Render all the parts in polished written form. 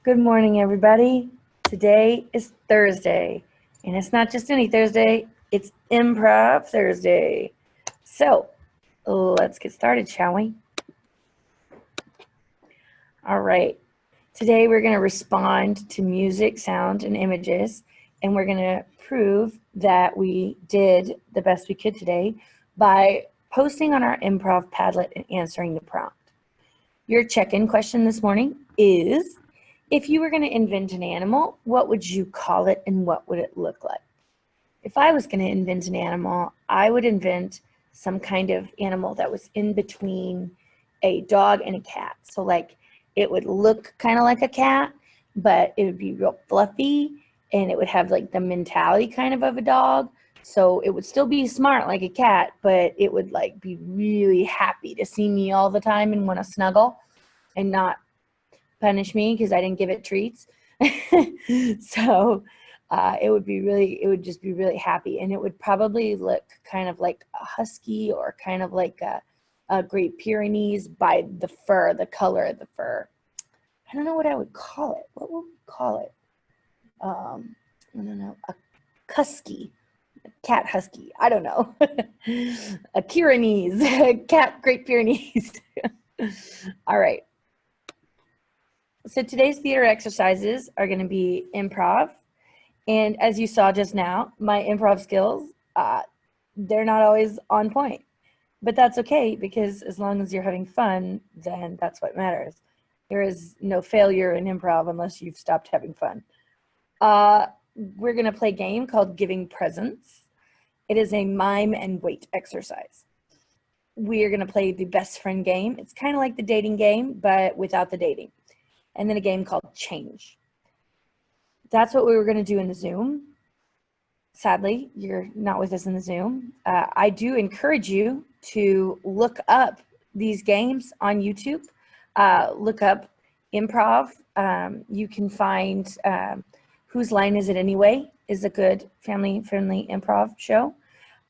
Good morning, everybody. Today is Thursday, and it's not just any Thursday, it's Improv Thursday. So let's get started, shall we? All right. Today we're going to respond to music, sound, and images, and we're going to prove that we did the best we could today by posting on our improv Padlet and answering the prompt. Your check-in question this morning is, if you were going to invent an animal, what would you call it and what would it look like? If I was going to invent an animal, I would invent some kind of animal that was in between a dog and a cat. So like it would look kind of like a cat, but it would be real fluffy and it would have like the mentality kind of a dog. So it would still be smart like a cat, but it would like be really happy to see me all the time and want to snuggle and not punish me because I didn't give it treats. So it would just be really happy, and it would probably look kind of like a husky or kind of like a Great Pyrenees by the fur, the color of the fur. I don't know what I would call it. What would we call it? I don't know. A husky, a cat husky. I don't know. A Pyrenees, a cat Great Pyrenees. All right. So today's theater exercises are going to be improv. And as you saw just now, my improv skills, they're not always on point. But that's okay, because as long as you're having fun, then that's what matters. There is no failure in improv unless you've stopped having fun. We're going to play a game called Giving Presents. It is a mime and wait exercise. We are going to play the best friend game. It's kind of like the dating game, but without the dating. And then a game called Change. That's what we were going to do in the Zoom. Sadly, you're not with us in the Zoom. I do encourage you to look up these games on YouTube. Look up improv. You can find Whose Line Is It Anyway is a good family-friendly improv show.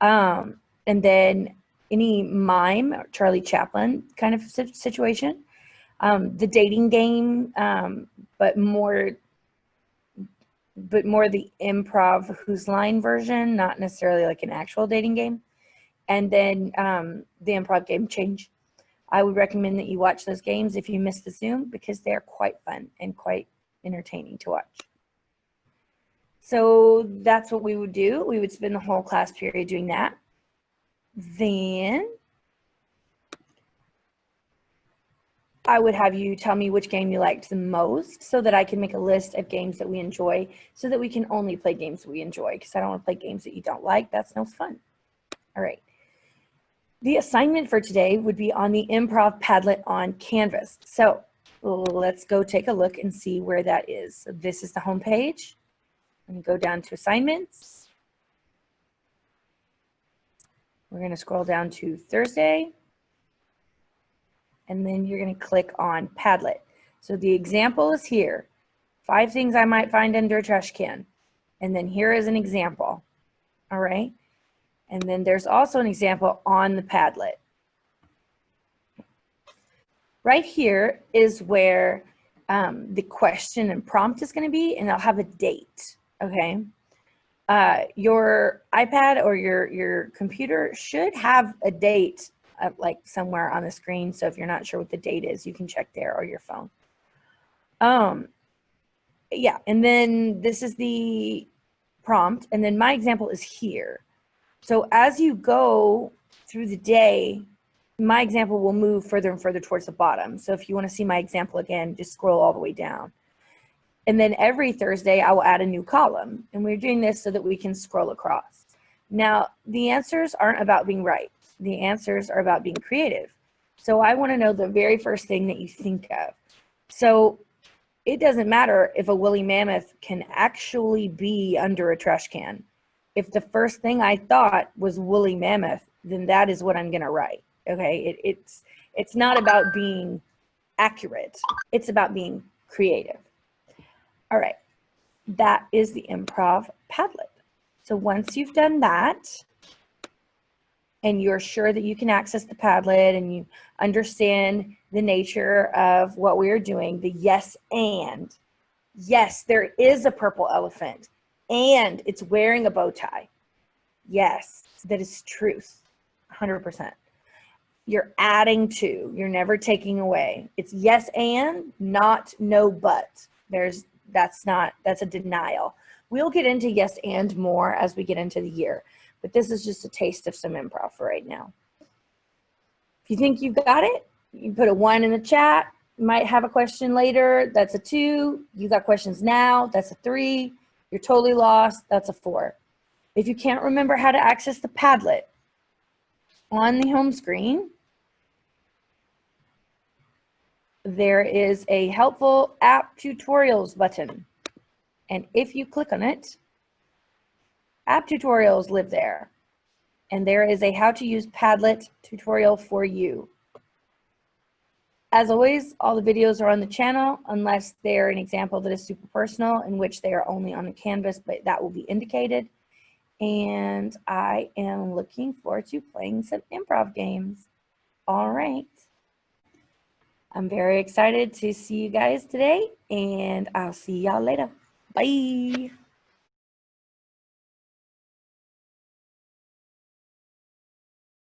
And then any mime, or Charlie Chaplin kind of situation. The dating game, but more the improv Whose Line version, not necessarily like an actual dating game. And then the improv game Change. I would recommend that you watch those games if you missed the Zoom, because they're quite fun and quite entertaining to watch. So that's what we would do. We would spend the whole class period doing that. Then I would have you tell me which game you liked the most so that I can make a list of games that we enjoy, so that we can only play games we enjoy, because I don't want to play games that you don't like. That's no fun. All right. The assignment for today would be on the improv Padlet on Canvas. So let's go take a look and see where that is. So this is the home page. Let me go down to assignments. We're going to scroll down to Thursday. And then you're going to click on Padlet. So the example is here. 5 things I might find under a trash can. And then here is an example. All right. And then there's also an example on the Padlet. Right here is where the question and prompt is going to be, and I'll have a date. Okay. Your iPad or your computer should have a date like somewhere on the screen. So if you're not sure what the date is, you can check there, or your phone. Yeah, and then this is the prompt, and then my example is here. So as you go through the day, my example will move further and further towards the bottom. So if you want to see my example again, just scroll all the way down. And then every Thursday, I will add a new column. And we're doing this so that we can scroll across. Now, the answers aren't about being right. The answers are about being creative. So I want to know the very first thing that you think of. So it doesn't matter if a woolly mammoth can actually be under a trash can. If the first thing I thought was woolly mammoth, then that is what I'm going to write. Okay, it's not about being accurate. It's about being creative. All right, that is the improv Padlet. So once you've done that, and you're sure that you can access the Padlet and you understand the nature of what we are doing, the yes and, Yes, there is a purple elephant, and it's wearing a bow tie. Yes, that is truth, 100%. You're adding to, you're never taking away. It's yes and, not no but. That's a denial. We'll get into yes and more as we get into the year, but this is just a taste of some improv for right now. If you think you've got it, you put a 1 in the chat. You might have a question later. That's a 2. You got questions now. That's a 3. You're totally lost. That's a 4. If you can't remember how to access the Padlet on the home screen, there is a helpful app tutorials button. And if you click on it, app tutorials live there. And there is a how to use Padlet tutorial for you. As always, all the videos are on the channel unless they're an example that is super personal, in which they are only on the canvas, but that will be indicated. And I am looking forward to playing some improv games. All right. I'm very excited to see you guys today, and I'll see y'all later. Bye.